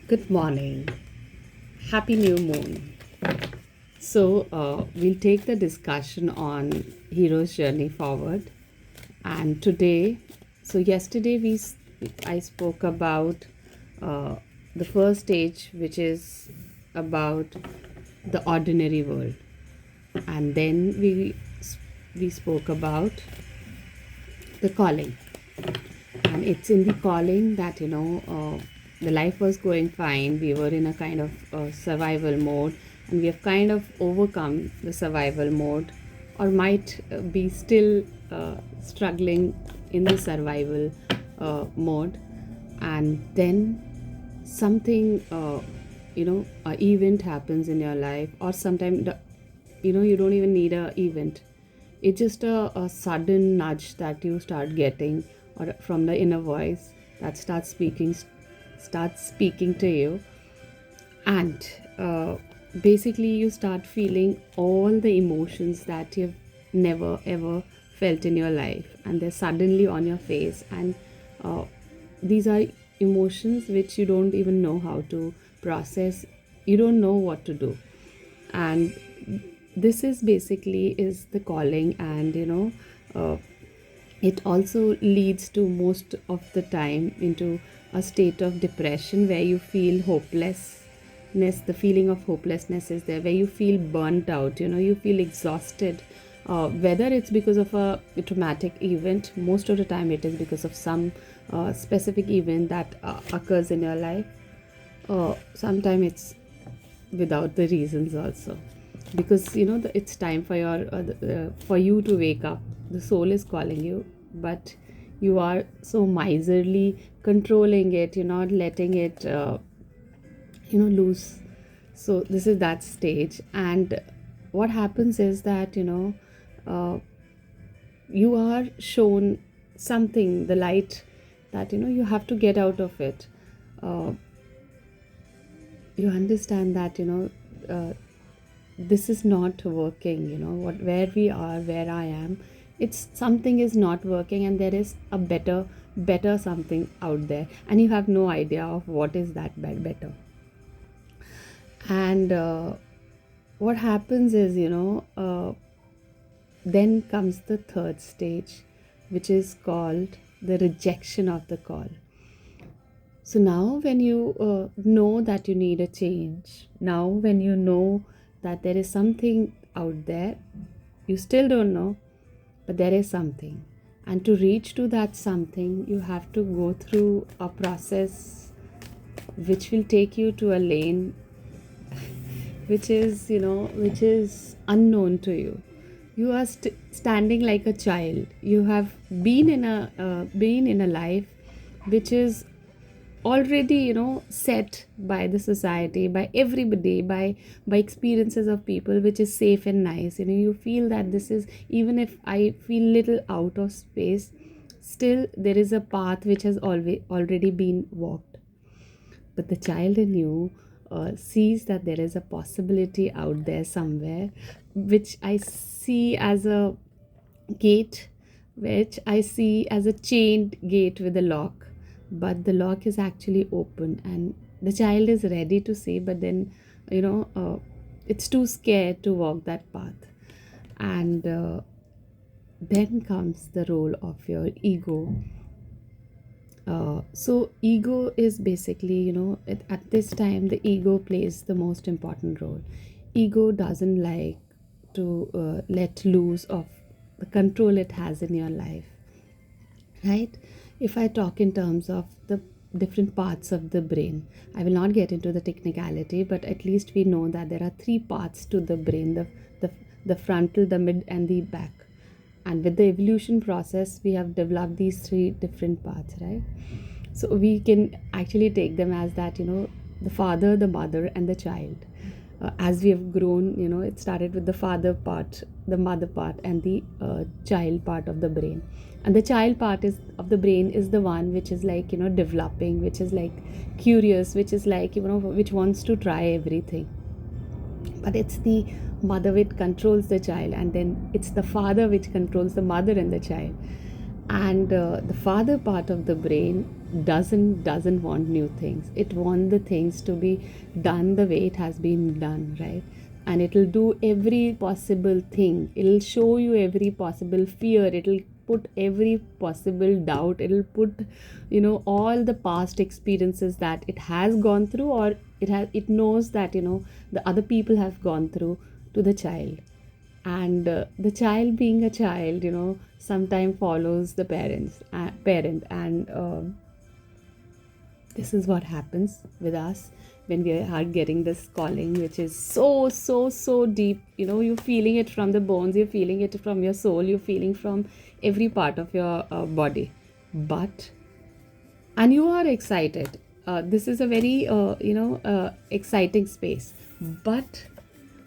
Good morning. Happy new moon. We'll take the discussion on hero's journey forward. And today, yesterday I spoke about uh, the first stage, which is about the ordinary world, and then we spoke about the calling. And it's in the calling that the life was going fine. We were in a kind of survival mode, and we have kind of overcome the survival mode, or might be still struggling in the survival mode. And then something a event happens in your life, or sometimes you don't even need a event. It's just a sudden nudge that you start getting, or from the inner voice that starts speaking to you. And basically you start feeling all the emotions that you've never ever felt in your life, and they're suddenly on your face. And uh, these are emotions which you don't even know how to process. You don't know what to do. And this is basically is the calling. And it also leads to, most of the time, into a state of depression where you feel hopelessness. The feeling of hopelessness is there, where you feel burnt out, you feel exhausted. Whether it's because of a traumatic event, most of the time it is because of some specific event that occurs in your life. Sometimes it's without the reasons also, because it's time for for you to wake up. The soul is calling you, but you are so miserly controlling it. You're not letting it loose. So this is that stage. And what happens is that uh, you are shown something, the light, that you have to get out of it. uh, you understand that this is not working. Where we are, where I am, it's something is not working, and there is a better something out there, and you have no idea of what is that better. And what happens is, then comes the third stage, which is called the rejection of the call. So now, when you know that you need a change, now when you know that there is something out there, you still don't know, but there is something. And to reach to that something, you have to go through a process which will take you to a lane which is unknown to you. You are standing like a child. You have been in a life which is already set by the society, by everybody, by experiences of people, which is safe and nice. You feel that this is, even if I feel little out of space, still there is a path which has already been walked. But the child in you sees that there is a possibility out there somewhere, which I see as a gate, which I see as a chained gate with a lock. But the lock is actually open, and the child is ready to see, but then it's too scared to walk that path. And then comes the role of your ego. So ego is basically, at this time, the ego plays the most important role. Ego doesn't like to let loose of the control it has in your life, right? If I talk in terms of the different parts of the brain, I will not get into the technicality, but at least we know that there are three parts to the brain: the frontal, the mid, and the back. And with the evolution process, we have developed these three different parts, right? So we can actually take them as that, the father, the mother, and the child. As we have grown, it started with the father part, the mother part, and the child part of the brain. And the child part of the brain is the one which is like, developing, which is like curious, which is like, which wants to try everything. But it's the mother which controls the child, and then it's the father which controls the mother and the child. And the father part of the brain doesn't want new things. It wants the things to be done the way it has been done, right? And it'll do every possible thing. It'll show you every possible fear. It'll put every possible doubt. It'll put, all the past experiences that it has gone through, or it knows that, the other people have gone through, to the child. And the child, being a child, sometimes follows the parent. And this is what happens with us when we are getting this calling, which is so deep. You're feeling it from the bones, you're feeling it from your soul, you're feeling from every part of your body. And you are excited. This is a very exciting space. But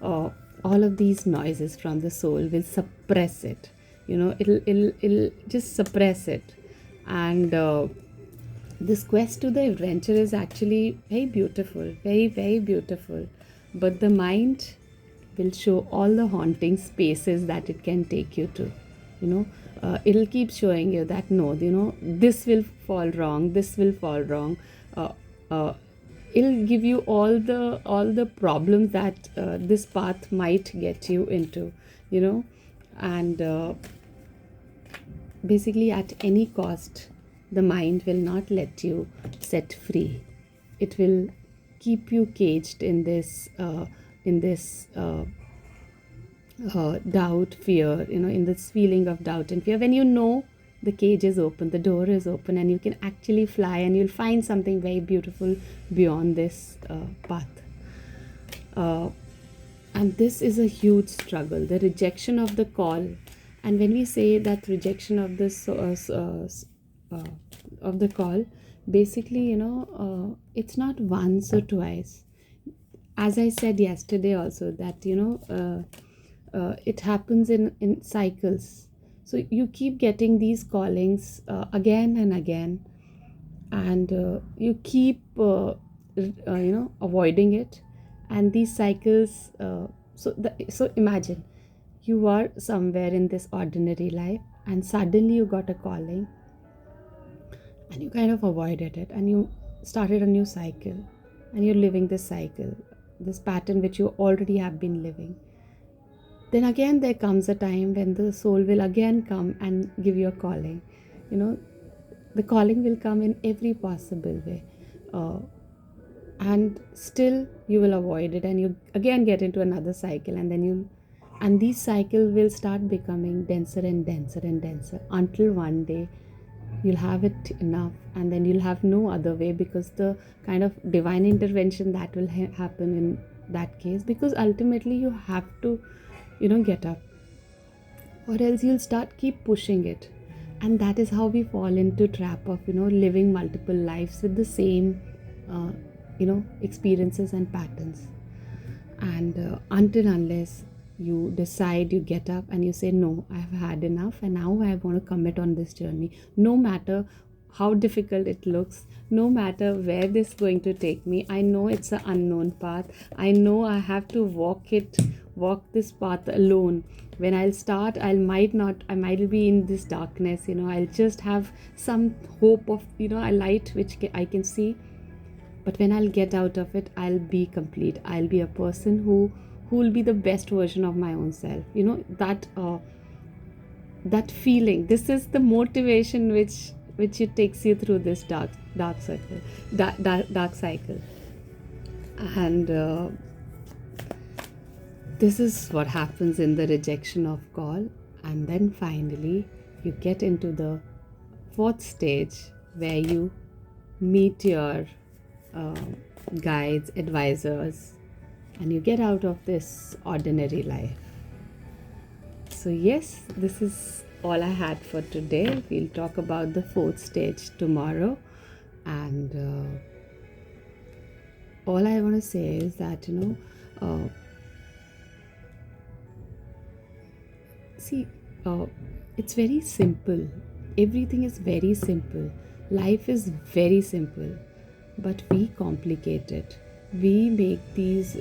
all of these noises from the soul will suppress it. It'll just suppress it. And this quest to the adventure is actually very beautiful, very beautiful. But the mind will show all the haunting spaces that it can take you to. It'll keep showing you that no, this will fall wrong, this will fall wrong. It'll give you all the problems that this path might get you into, and basically at any cost the mind will not let you set free. It will keep you caged in this doubt, fear, in this feeling of doubt and fear. When the cage is open, the door is open, and you can actually fly, and you'll find something very beautiful beyond this path. And this is a huge struggle, the rejection of the call. And when we say that rejection of the call, basically, it's not once or twice. As I said yesterday also, that it happens in cycles. So you keep getting these callings again and again, and you keep avoiding it. And these cycles, so imagine you are somewhere in this ordinary life, and suddenly you got a calling, and you kind of avoided it, and you started a new cycle, and you're living this cycle, this pattern which you already have been living. Then again there comes a time when the soul will again come and give you a calling. The calling will come in every possible way, and still you will avoid it, and you again get into another cycle, and these cycles will start becoming denser and denser and denser, until one day you'll have it enough, and then you'll have no other way, because the kind of divine intervention that will happen in that case, because ultimately you have to get up, or else you'll keep pushing it. And that is how we fall into trap of living multiple lives with the same experiences and patterns. And unless you decide, you get up and you say, no, I've had enough, and now I want to commit on this journey, no matter how difficult it looks, no matter where this is going to take me. I know it's an unknown path. I know I have to walk this path alone. When I'll start, I might be in this darkness, I'll just have some hope of a light which I can see. But when I'll get out of it, I'll be complete. I'll be a person who will be the best version of my own self. That feeling, this is the motivation which it takes you through this dark cycle. And this is what happens in the rejection of call. And then finally you get into the fourth stage, where you meet your guides, advisors, and you get out of this ordinary life. So yes, this is all I had for today. We'll talk about the fourth stage tomorrow. And all I want to say is that it's very simple. Everything is very simple. Life is very simple, but we complicate it. We make these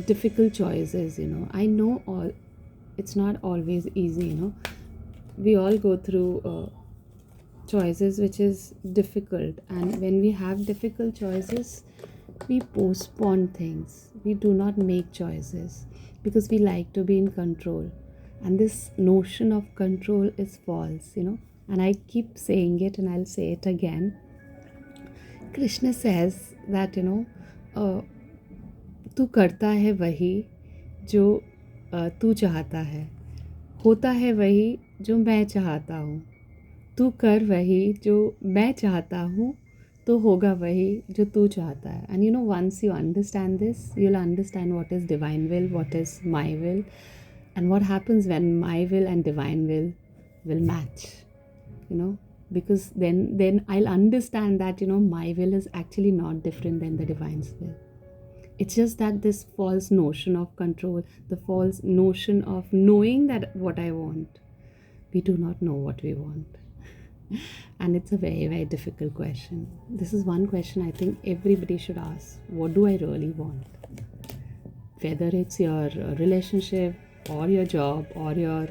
difficult choices. I know it's not always easy. We all go through choices which is difficult, and when we have difficult choices, we postpone things. We do not make choices because we like to be in control. And this notion of control is false, And I keep saying it and I'll say it again. Krishna says that, तू करता है वही जो तू चाहता है, होता है वही जो मैं चाहता हूँ, तू कर वही जो मैं चाहता हूँ, तो होगा वही जो तू चाहता है. And once you understand this, you'll understand what is divine will, what is my will, and what happens when my will and divine will match, because then I'll understand that, my will is actually not different than the divine's will. It's just that this false notion of control, the false notion of knowing that what I want, we do not know what we want. And it's a very, very difficult question. This is one question I think everybody should ask. What do I really want? Whether it's your relationship or your job or your,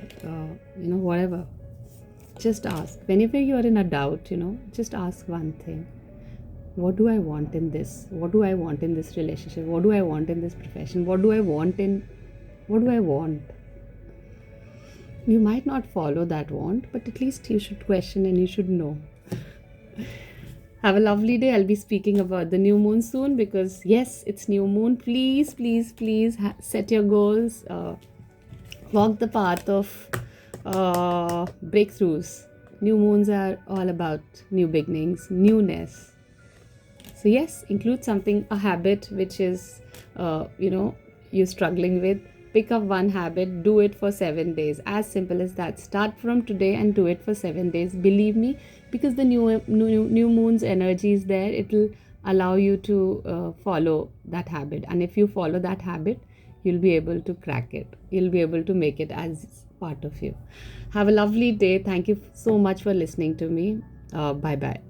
whatever. Just ask. Whenever you're in a doubt, just ask one thing. What do I want in this? What do I want in this relationship? What do I want in this profession? What do I want? You might not follow that want, but at least you should question and you should know. Have a lovely day. I'll be speaking about the new moon soon because, yes, it's new moon. Please, please, please set your goals. Walk the path of breakthroughs. New moons are all about new beginnings, newness. So yes, include something, a habit which is, you're struggling with. Pick up one habit, do it for 7 days. As simple as that. Start from today and do it for 7 days. Believe me, because the new moon's energy is there, it will allow you to follow that habit. And if you follow that habit, you'll be able to crack it. You'll be able to make it as part of you. Have a lovely day. Thank you so much for listening to me. Bye-bye.